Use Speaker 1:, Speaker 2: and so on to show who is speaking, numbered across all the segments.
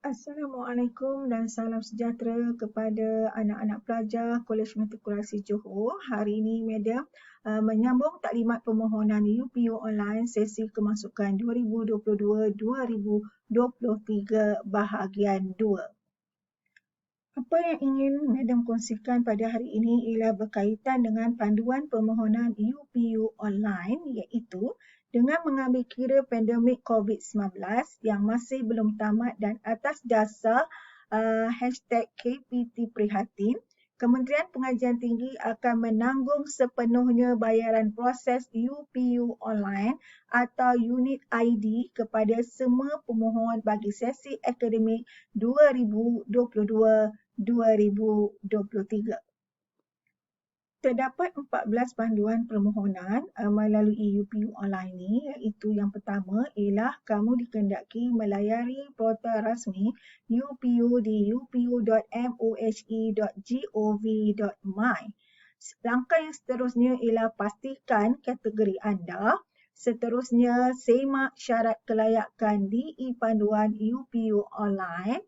Speaker 1: Assalamualaikum dan salam sejahtera kepada anak-anak pelajar Kolej Matrikulasi Johor. Hari ini Madam menyambung taklimat permohonan UPU Online sesi kemasukan 2022-2023 bahagian 2. Apa yang ingin Madam kongsikan pada hari ini ialah berkaitan dengan panduan permohonan UPU online, iaitu dengan mengambil kira pandemik COVID-19 yang masih belum tamat dan atas dasar #KPT Prihatin, Kementerian Pengajian Tinggi akan menanggung sepenuhnya bayaran proses UPU online atau unit ID kepada semua pemohon bagi sesi akademik 2022-2023. Terdapat 14 panduan permohonan melalui UPU online ini, iaitu yang pertama ialah kamu dikehendaki melayari portal rasmi UPU di upu.mohe.gov.my. Langkah yang seterusnya ialah pastikan kategori anda. Seterusnya, semak syarat kelayakan di panduan UPU online.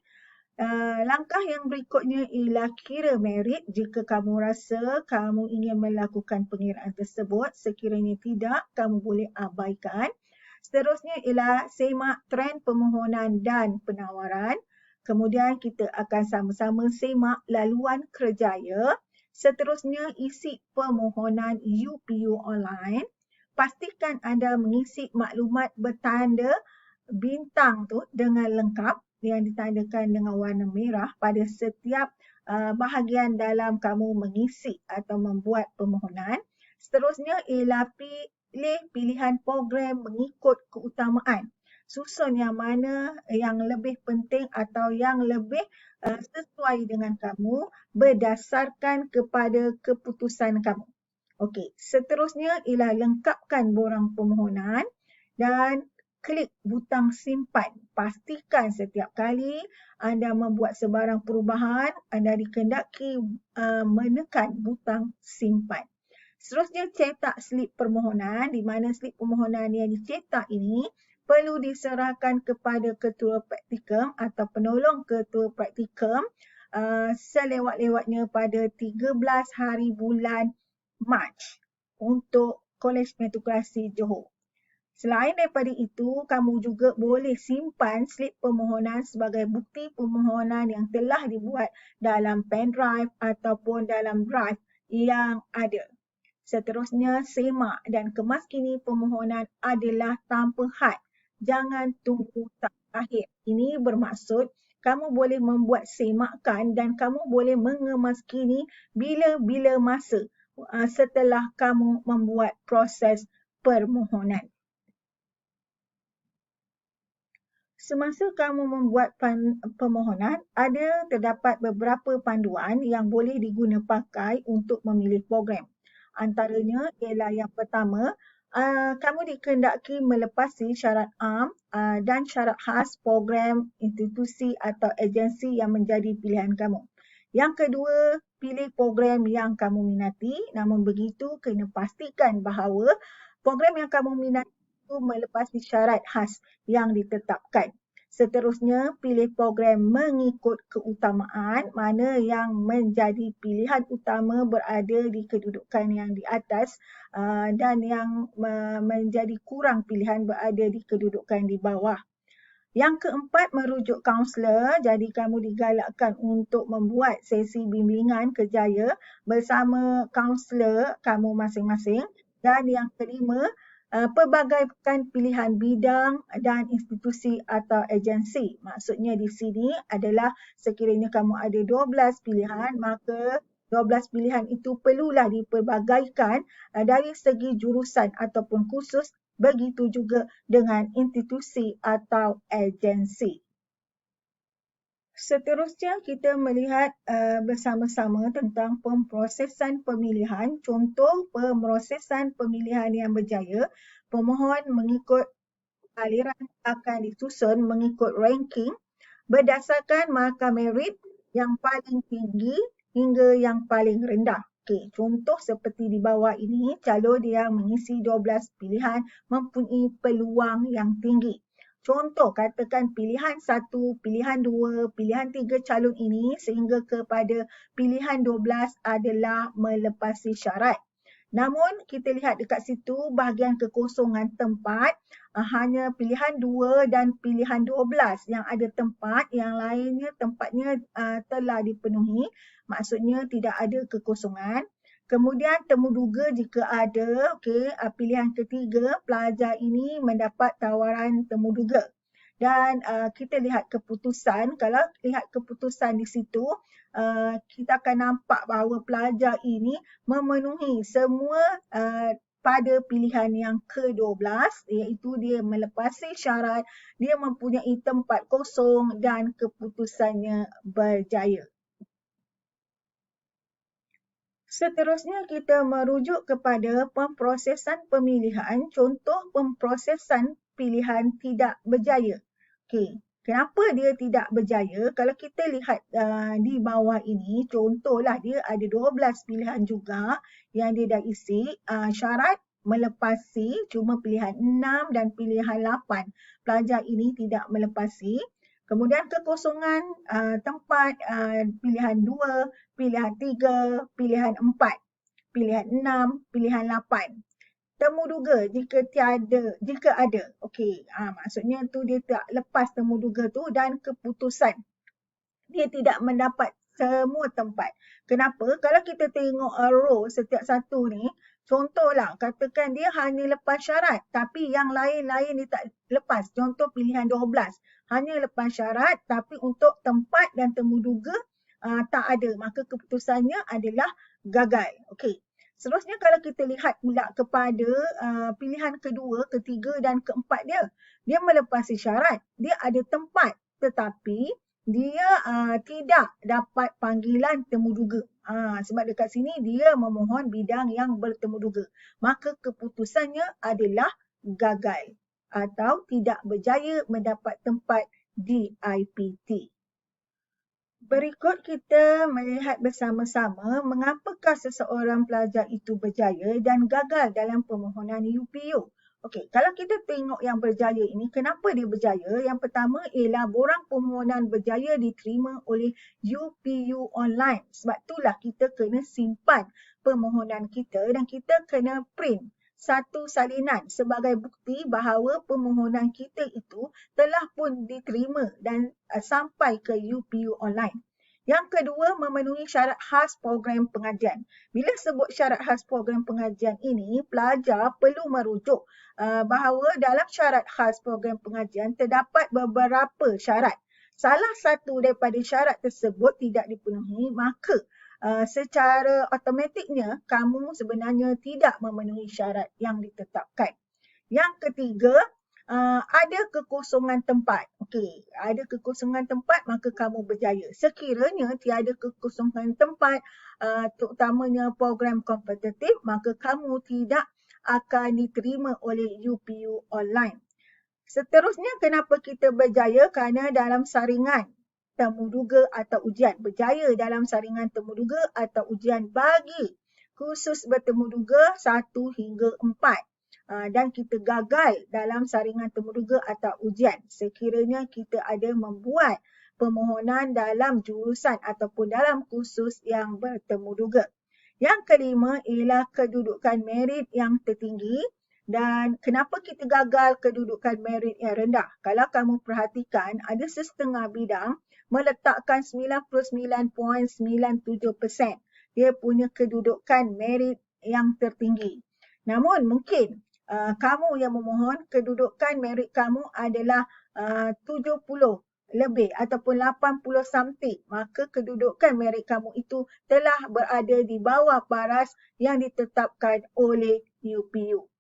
Speaker 1: Langkah yang berikutnya ialah kira merit jika kamu rasa kamu ingin melakukan pengiraan tersebut. Sekiranya tidak, kamu boleh abaikan. Seterusnya ialah semak trend permohonan dan penawaran. Kemudian kita akan sama-sama semak laluan kerjaya. Seterusnya, isi permohonan UPU online. Pastikan anda mengisi maklumat bertanda bintang tu dengan lengkap yang ditandakan dengan warna merah pada setiap bahagian dalam kamu mengisi atau membuat permohonan. Seterusnya ialah pilih pilihan program mengikut keutamaan. Susun yang mana yang lebih penting atau yang lebih sesuai dengan kamu berdasarkan kepada keputusan kamu. Okey, seterusnya ialah lengkapkan borang permohonan dan klik butang simpan. Pastikan setiap kali anda membuat sebarang perubahan, anda dikehendaki menekan butang simpan. Seterusnya, cetak slip permohonan, di mana slip permohonan yang dicetak ini perlu diserahkan kepada ketua praktikum atau penolong ketua praktikum selewat-lewatnya pada 13 hari bulan Mac untuk Kolej Matrikulasi Johor. Selain daripada itu, kamu juga boleh simpan slip permohonan sebagai bukti permohonan yang telah dibuat dalam pen drive ataupun dalam drive yang ada. Seterusnya, semak dan kemaskini permohonan adalah tanpa had. Jangan tunggu tahap akhir. Ini bermaksud kamu boleh membuat semakan dan kamu boleh mengemaskini bila-bila masa setelah kamu membuat proses permohonan. Semasa kamu membuat permohonan, terdapat beberapa panduan yang boleh diguna pakai untuk memilih program. Antaranya ialah yang pertama, kamu dikehendaki melepasi syarat am dan syarat khas program, institusi atau agensi yang menjadi pilihan kamu. Yang kedua, pilih program yang kamu minati. Namun begitu, kena pastikan bahawa program yang kamu minati itu melepasi syarat khas yang ditetapkan. Seterusnya, pilih program mengikut keutamaan, mana yang menjadi pilihan utama berada di kedudukan yang di atas dan yang menjadi kurang pilihan berada di kedudukan di bawah. Yang keempat, merujuk kaunselor. Jadi kamu digalakkan untuk membuat sesi bimbingan kerjaya bersama kaunselor kamu masing-masing. Dan yang kelima, pelbagaikan pilihan bidang dan institusi atau agensi. Maksudnya di sini adalah sekiranya kamu ada 12 pilihan, maka 12 pilihan itu perlulah dipelbagaikan dari segi jurusan ataupun kursus, begitu juga dengan institusi atau agensi. Seterusnya, kita melihat bersama-sama tentang pemprosesan pemilihan. Contoh pemrosesan pemilihan yang berjaya, pemohon mengikut aliran akan disusun mengikut ranking berdasarkan markah merit yang paling tinggi hingga yang paling rendah. Okey, contoh seperti di bawah ini, calon yang mengisi 12 pilihan mempunyai peluang yang tinggi. Contoh, katakan pilihan 1, pilihan 2, pilihan 3 calon ini sehingga kepada pilihan 12 adalah melepasi syarat. Namun kita lihat dekat situ bahagian kekosongan tempat hanya pilihan 2 dan pilihan 12 yang ada tempat, yang lainnya tempatnya telah dipenuhi, maksudnya tidak ada kekosongan. Kemudian temuduga jika ada, pilihan ketiga, pelajar ini mendapat tawaran temuduga. Dan kita lihat keputusan, kalau lihat keputusan di situ, kita akan nampak bahawa pelajar ini memenuhi semua pada pilihan yang ke-12, iaitu dia melepasi syarat, dia mempunyai tempat kosong dan keputusannya berjaya. Seterusnya kita merujuk kepada pemprosesan pemilihan, contoh pemprosesan pilihan tidak berjaya. Kenapa dia tidak berjaya? Kalau kita lihat di bawah ini, contohlah dia ada 12 pilihan juga yang dia dah isi. Syarat melepasi cuma pilihan 6 dan pilihan 8. Pelajar ini tidak melepasi. Kemudian kekosongan tempat pilihan 2, pilihan 3, pilihan 4, pilihan 6, pilihan 8. Temuduga jika ada. Maksudnya tu dia tak lepas temuduga tu dan keputusan. Dia tidak mendapat semua tempat. Kenapa? Kalau kita tengok row setiap satu ni, contohlah katakan dia hanya lepas syarat tapi yang lain-lain dia tak lepas. Contoh pilihan 12. Hanya lepas syarat tapi untuk tempat dan temuduga tak ada. Maka keputusannya adalah gagal. Seterusnya kalau kita lihat pula kepada pilihan kedua, ketiga dan keempat dia melepasi syarat. Dia ada tempat tetapi dia tidak dapat panggilan temuduga. Sebab dekat sini dia memohon bidang yang bertemuduga. Maka keputusannya adalah gagal atau tidak berjaya mendapat tempat di IPT. Berikut kita melihat bersama-sama mengapakah seseorang pelajar itu berjaya dan gagal dalam permohonan UPU. Kalau kita tengok yang berjaya ini, kenapa dia berjaya? Yang pertama ialah borang permohonan berjaya diterima oleh UPU online. Sebab itulah kita kena simpan permohonan kita dan kita kena print satu salinan sebagai bukti bahawa permohonan kita itu telah pun diterima dan sampai ke UPU online. Yang kedua, memenuhi syarat khas program pengajian. Bila sebut syarat khas program pengajian ini, pelajar perlu merujuk bahawa dalam syarat khas program pengajian terdapat beberapa syarat. Salah satu daripada syarat tersebut tidak dipenuhi, maka secara automatiknya kamu sebenarnya tidak memenuhi syarat yang ditetapkan. Yang ketiga, ada kekosongan tempat. Ada kekosongan tempat maka kamu berjaya. Sekiranya tiada kekosongan tempat, terutamanya program kompetitif, maka kamu tidak akan diterima oleh UPU online. Seterusnya, kenapa kita berjaya? Kerana dalam saringan temuduga atau ujian. Berjaya dalam saringan temuduga atau ujian bagi khusus bertemuduga 1 hingga 4. Dan kita gagal dalam saringan temuduga atau ujian sekiranya kita ada membuat permohonan dalam jurusan ataupun dalam kursus yang bertemuduga. Yang kelima ialah kedudukan merit yang tertinggi. Dan kenapa kita gagal kedudukan merit yang rendah? Kalau kamu perhatikan, ada setengah bidang meletakkan 99.97%. Dia punya kedudukan merit yang tertinggi. Namun mungkin kamu yang memohon, kedudukan merit kamu adalah 70 lebih ataupun 80 something. Maka kedudukan merit kamu itu telah berada di bawah baras yang ditetapkan oleh UPU.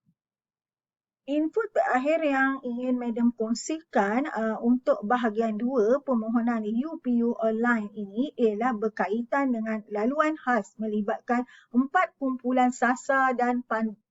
Speaker 1: Info terakhir yang ingin Madam kongsikan untuk bahagian 2 permohonan UPU online ini ialah berkaitan dengan laluan khas melibatkan 4 kumpulan sasar dan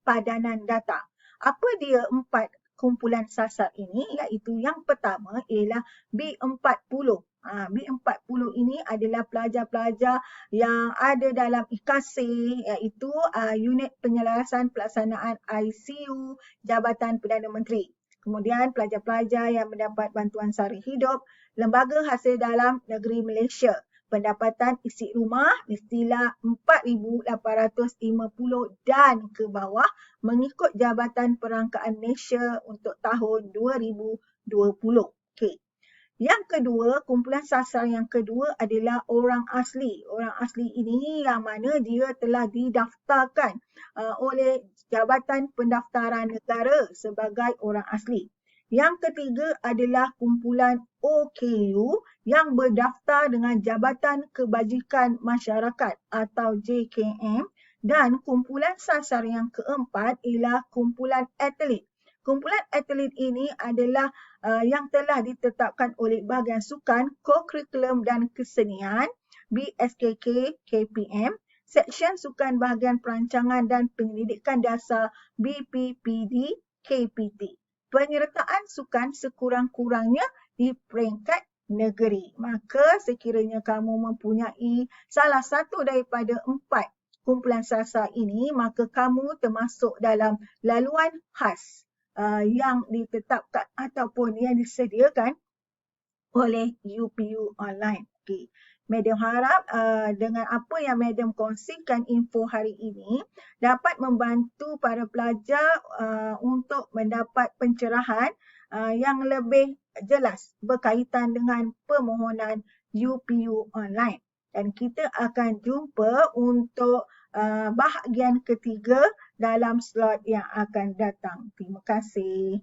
Speaker 1: padanan data. Apa dia 4 kumpulan sasar ini? Iaitu yang pertama ialah B40. B40 ini adalah pelajar-pelajar yang ada dalam IKASE, iaitu Unit Penyelarasan Pelaksanaan ICU Jabatan Perdana Menteri. Kemudian pelajar-pelajar yang mendapat bantuan sara hidup, lembaga hasil dalam negeri Malaysia. Pendapatan isi rumah mestilah 4,850 dan ke bawah mengikut Jabatan Perangkaan Malaysia untuk tahun 2020. Okey. Yang kedua, kumpulan sasar yang kedua adalah orang asli. Orang asli ini yang mana dia telah didaftarkan oleh Jabatan Pendaftaran Negara sebagai orang asli. Yang ketiga adalah kumpulan OKU yang berdaftar dengan Jabatan Kebajikan Masyarakat atau JKM, dan kumpulan sasar yang keempat ialah kumpulan atlet. Kumpulan atlet ini adalah yang telah ditetapkan oleh Bahagian Sukan, Kokurikulum dan Kesenian BSKK KPM, Seksyen Sukan Bahagian Perancangan dan Penyelidikan Dasar BPPD KPT. Penyertaan sukan sekurang-kurangnya di peringkat negeri. Maka sekiranya kamu mempunyai salah satu daripada 4 kumpulan sasar ini, maka kamu termasuk dalam laluan khas yang ditetapkan ataupun yang disediakan oleh UPU Online. Okay. Madam harap dengan apa yang Madam kongsikan info hari ini dapat membantu para pelajar untuk mendapat pencerahan yang lebih jelas berkaitan dengan permohonan UPU Online. Dan kita akan jumpa untuk bahagian ketiga dalam slot yang akan datang. Terima kasih.